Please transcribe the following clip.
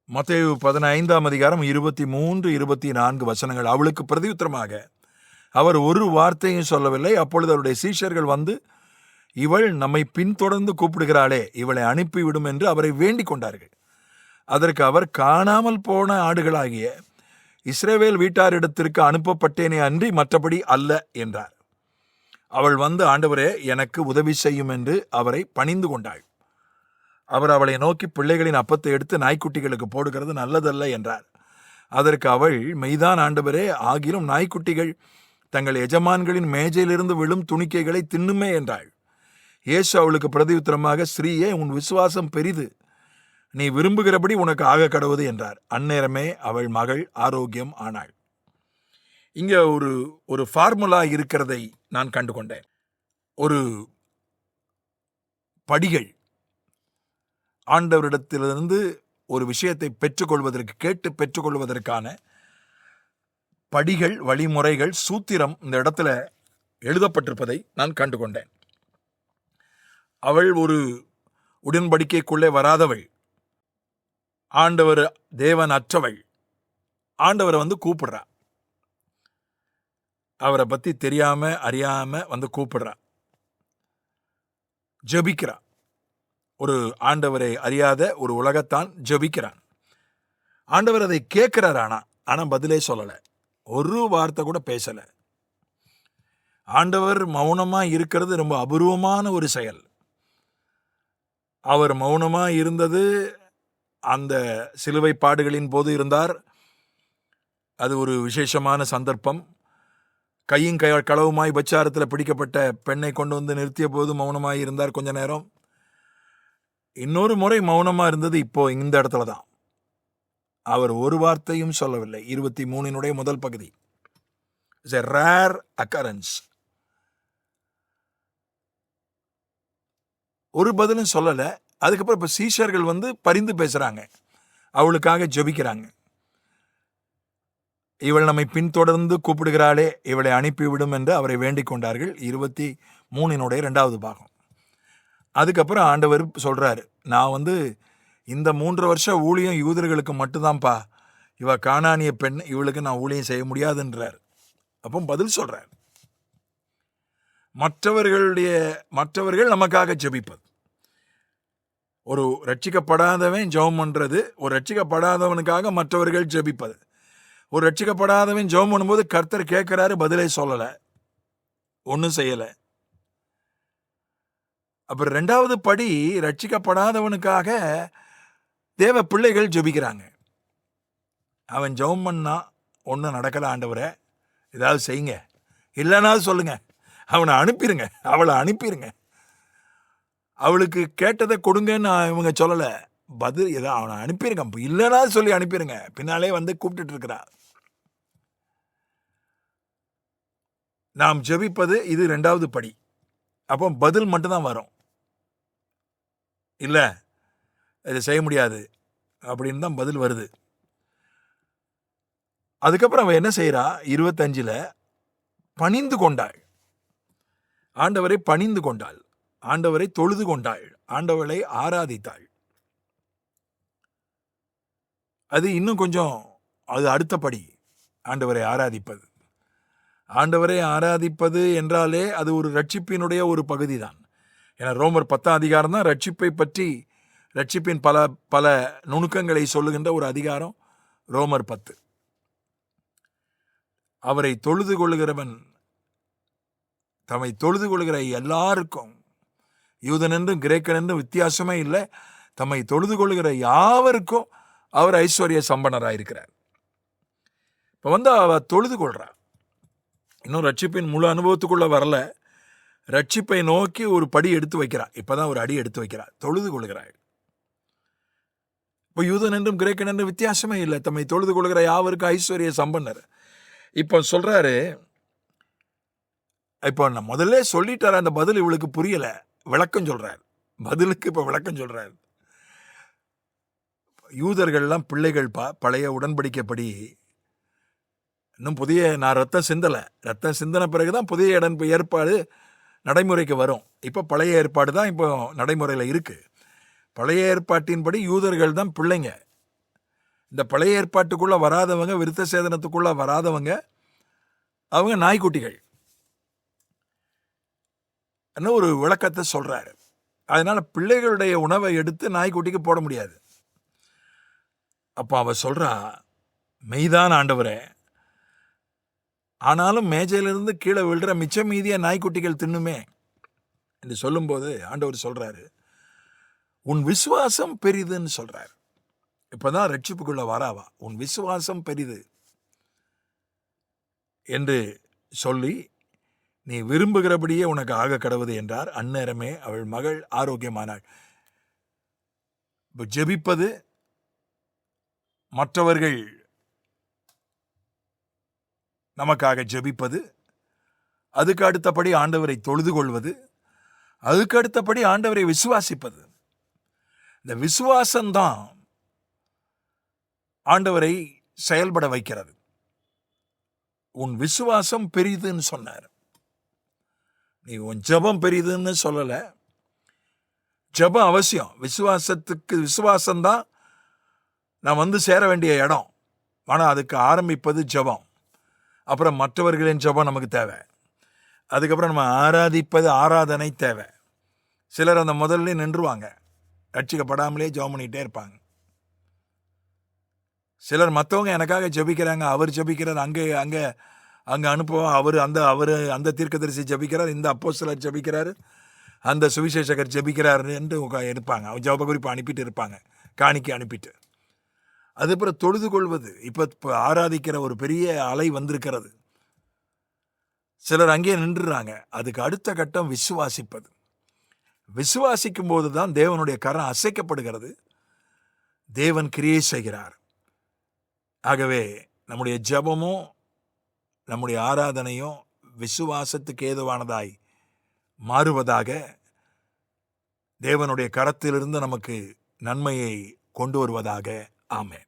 மத்தேயு 15:23-24 அவளுக்கு பிரதியுத்தரமாக அவர் ஒரு வார்த்தையும் சொல்லவில்லை. அப்பொழுது அவருடைய சீஷர்கள் வந்து, இவள் நம்மை பின்தொடர்ந்து கூப்பிடுகிறாளே, இவளை அனுப்பிவிடும் என்று அவரை வேண்டிக் கொண்டார்கள். அதற்கு அவர், காணாமல் போன ஆடுகளாகிய இஸ்ரவேல் வீட்டாரிடத்திற்கு அனுப்பப்பட்டேனே அன்றி மற்றபடி அல்ல என்றார். அவள் வந்து, ஆண்டவரே, எனக்கு உதவி செய்யும் என்று அவரை பணிந்து கொண்டாள். அவர் அவளை நோக்கி, பிள்ளைகளின் அப்பத்தை எடுத்து நாய்க்குட்டிகளுக்கு போடுகிறது நல்லதல்ல என்றார். அதற்கு அவள், மெய்தான் ஆண்டவரே, ஆகிலும் நாய்க்குட்டிகள் தங்கள் எஜமான்களின் மேஜையிலிருந்து விழும் துணிக்கைகளை தின்னுமே என்றாள். இயேசு அவளுக்கு பிரதியுத்தரமாக, ஸ்ரீயே, உன் விசுவாசம் பெரிது, நீ விரும்புகிறபடி உனக்கு ஆக கடவுது என்றார். அந்நேரமே அவள் மகள் ஆரோக்கியம் ஆனாள். இங்க ஒரு ஃபார்முலா இருக்கிறதை நான் கண்டுகொண்டேன். ஒரு படிகள், ஆண்டவரிடத்திலிருந்து ஒரு விஷயத்தை பெற்றுக்கொள்வதற்கு, கேட்டு பெற்றுக்கொள்வதற்கான படிகள், வழிமுறைகள், சூத்திரம் இந்த இடத்துல எழுதப்பட்டிருப்பதை நான் கண்டுகொண்டேன். அவள் ஒரு உடன்படிக்கைக்குள்ளே வராதவள், ஆண்டவர் தேவன் அற்றவள். ஆண்டவரை வந்து கூப்பிடுறா, அவரை பத்தி தெரியாம அறியாம வந்து கூப்பிடுறா, ஜெபிக்கிறா. ஒரு ஆண்டவரை அறியாத ஒரு உலகத்தான் ஜெபிக்கிறான். ஆண்டவர் அதை கேட்கிறார். ஆனா பதிலே சொல்லல, ஒரு வார்த்தை கூட பேசல. ஆண்டவர் மௌனமா இருக்கிறது ரொம்ப அபூர்வமான ஒரு செயல். அவர் மௌனமா இருந்தது அந்த சிலுவை பாடுகளின் போது இருந்தார். அது ஒரு விசேஷமான சந்தர்ப்பம். கையும் களவுமாய் பச்சாரத்தில் பிடிக்கப்பட்ட பெண்ணை கொண்டு வந்து நிறுத்திய போது மௌனமாய் இருந்தார் கொஞ்ச நேரம். இன்னொரு முறை மௌனமா இருந்தது இப்போ இந்த இடத்துல தான். அவர் ஒரு வார்த்தையும் சொல்லவில்லை. 23 முதல் பகுதி. It's a rare occurrence. ஒரு பதிலும் சொல்லல. அதுக்கப்புறம் இப்ப சீஷர்கள் வந்து பரிந்து பேசுறாங்க, அவளுக்காக ஜெபிக்கிறாங்க. இவள் நம்மை பின்தொடர்ந்து கூப்பிடுகிறாளே, இவளை அனுப்பிவிடும் என்று அவரை வேண்டிக் கொண்டார்கள். 23 2வது பாகம். அதுக்கப்புறம் ஆண்டவர் சொல்றாரு, நான் வந்து இந்த 3 வருஷ ஊழியம் யூதர்களுக்கு மட்டும்தான்ப்பா, இவ கானானிய பெண், இவளுக்கு நான் ஊழியம் செய்ய முடியாதுன்றார். அப்போ பதில் சொல்றார், மற்றவர்கள் நமக்காக ஜெபிப்பது. ஒரு ரட்சிக்கப்படாதவன் ஜெபம் பண்றது, ஒரு ரட்சிக்கப்படாதவனுக்காக மற்றவர்கள் ஜெபிப்பது. ஒரு ரட்சிக்கப்படாதவன் ஜெபம் பண்ணும்போது கர்த்தர் கேட்கிறாரு, பதிலே சொல்லல, ஒன்றும் செய்யல. அப்புறம் 2வது படி, ரட்சிக்கப்படாதவனுக்காக தேவ பிள்ளைகள் ஜெபிக்கிறாங்க. அவன் ஜெபம் பண்ணா ஒன்றும் நடக்கல, ஆண்டவரே ஏதாவது செய்யுங்க, இல்லைன்னா சொல்லுங்க, அவனை அனுப்பிடுங்க, அவளை அனுப்பிடுங்க, அவளுக்கு கேட்டதை கொடுங்கன்னு இவங்க சொல்லல, பதில் ஏதோ அவனை அனுப்பிடுங்க, இல்லைன்னா சொல்லி அனுப்பிடுங்க. பின்னாலே வந்து கூப்பிட்டு இருக்கிறா. நாம் ஜெபிப்பது இது 2வது படி. அப்போ பதில் மட்டும்தான் வரும். இல்லை இதை செய்ய முடியாது அப்படின்னு தான் பதில் வருது. அதுக்கப்புறம் அவன் என்ன செய்யறா, 25 பணிந்து கொண்டாள். ஆண்டவரை பணிந்து கொண்டாள், ஆண்டவரை தொழுது கொண்டாள், ஆண்டவரை ஆராதித்தாள். அது இன்னும் கொஞ்சம், அது அடுத்த படி. ஆண்டவரை ஆராதிப்பது, ஆண்டவரை ஆராதிப்பது என்றாலே அது ஒரு ரட்சிப்பினுடைய ஒரு பகுதி தான். ஏன்னா ரோமர் 10ஆம் அதிகாரம் தான் ரட்சிப்பை பற்றி, ரட்சிப்பின் பல பல நுணுக்கங்களை சொல்லுகின்ற ஒரு அதிகாரம் ரோமர் 10. அவரை தொழுது கொள்ளுகிறவன், தம்மை தொழுது கொள்ளுகிற எல்லாருக்கும், யூதன் என்றும் கிரேக்கன் என்றும் வித்தியாசமே இல்லை, தம்மை தொழுது கொள்ளுகிற யாவருக்கும் அவர் ஐஸ்வர்ய சம்பனராயிருக்கிறார். இப்போ வந்து அவ தொழுது கொள்றா. இன்னும் ரட்சிப்பின் முழு அனுபவத்துக்குள்ள வரல, ரட்சிப்பை நோக்கி ஒரு படி எடுத்து வைக்கிறார். இப்பதான் ஒரு அடி எடுத்து வைக்கிறார், தொழுது கொள்கிறாள். இப்போ யூதன் என்றும் கிரேக்கன் என்றும் வித்தியாசமே இல்லை, தம்மை தொழுது கொள்கிற யாவருக்கும் ஐஸ்வர்ய சம்பன்னர். இப்போ சொல்றாரு, இப்போ நான் முதல்ல சொல்லிட்டார், அந்த பதில் இவளுக்கு புரியல, விளக்கம் சொல்றார். பதிலுக்கு இப்போ விளக்கம் சொல்றார். யூதர்கள்லாம் பிள்ளைகள் பழைய உடன்படிக்கைப்படி, இன்னும் புதிய, நான் ரத்தம் சிந்தன பிறகுதான் புதிய ஏற்பாடு நடைமுறைக்கு வரும். இப்போ பழைய ஏற்பாடு தான் இப்போ நடைமுறையில் இருக்கு. பழைய ஏற்பாட்டின்படி யூதர்கள் தான் பிள்ளைங்க. இந்த பழைய ஏற்பாட்டுக்குள்ள வராதவங்க, விருத்த சேதனத்துக்குள்ள வராதவங்க, அவங்க நாய்க்குட்டிகள் என்ன ஒரு விளக்கத்தை சொல்றாரு. அதனால பிள்ளைகளுடைய உணவை எடுத்து நாய்க்குட்டிக்கு போட முடியாது. அப்ப அவ சொல்றா, மெய்தான் ஆண்டவரே, ஆனாலும் மேஜையிலிருந்து கீழே விழுற மிச்ச மீதிய நாய்க்குட்டிகள் தின்னுமே என்று சொல்லும்போது ஆண்டவர் சொல்றாரு, உன் விசுவாசம் பெரிதுன்னு சொல்றாரு. இப்பதான் ரட்சிப்புக்குள்ள வராவா, உன் விசுவாசம் பெரிது என்று சொல்லி, நீ விரும்புகிறபடியே உனக்கு ஆக கடவுது என்றார். அந்நேரமே அவள் மகள் ஆரோக்கியமானாள். ஜெபிப்பது, மற்றவர்கள் நமக்காக ஜெபிப்பது, அதுக்கு அடுத்தபடி ஆண்டவரை தொழுது கொள்வது, அதுக்கு அடுத்தபடி ஆண்டவரை விசுவாசிப்பது. இந்த விசுவாசம்தான் ஆண்டவரை செயல்பட வைக்கிறது. உன் விசுவாசம் பெரிதுன்னு சொன்னார். நீ உன் ஜெபம் பெரிதுன்னு சொல்லல. ஜெபம் அவசியம். விசுவாசம்தான் நான் வந்து சேர வேண்டிய இடம். ஆனால் அதுக்கு ஆரம்பிப்பது ஜெபம். அப்புறம் மற்றவர்களின் ஜெபம் நமக்கு தேவை. அதுக்கப்புறம் நம்ம ஆராதனை தேவை. சிலர் அந்த முதல்ல நின்றுவாங்க, ரட்சிக்கப்படாமலே ஜெபம் பண்ணிகிட்டே இருப்பாங்க. சிலர் மற்றவங்க எனக்காக ஜெபிக்கிறாங்க, அவர் ஜெபிக்கிறார், அங்கே அனுப்புவோம், அவர் அந்த தீர்க்கதரிசி ஜெபிக்கிறார், இந்த அப்போஸ்தலர் ஜெபிக்கிறாரு, அந்த சுவிசேஷகர் ஜெபிக்கிறாரு என்று இருப்பாங்க. அவங்க ஜெப குறிப்பு அனுப்பிட்டு இருப்பாங்க, காணிக்கை அனுப்பிட்டு. அதுக்கப்புறம் தொழுது கொள்வது. இப்போ ஆராதிக்கிற ஒரு பெரிய அலை வந்திருக்கிறது. சிலர் அங்கேயே நின்றுறாங்க. அதுக்கு அடுத்த கட்டம் விசுவாசிப்பது. விசுவாசிக்கும் போது தான் தேவனுடைய கரம் அசைக்கப்படுகிறது, தேவன் கிரியை செய்கிறார். ஆகவே நம்முடைய ஜெபமும் நம்முடைய ஆராதனையும் விசுவாசத்துக்கு ஏதுவானதாய் மாறுவதாக, தேவனுடைய கரத்திலிருந்து நமக்கு நன்மையை கொண்டு வருவதாக. ஆமென்.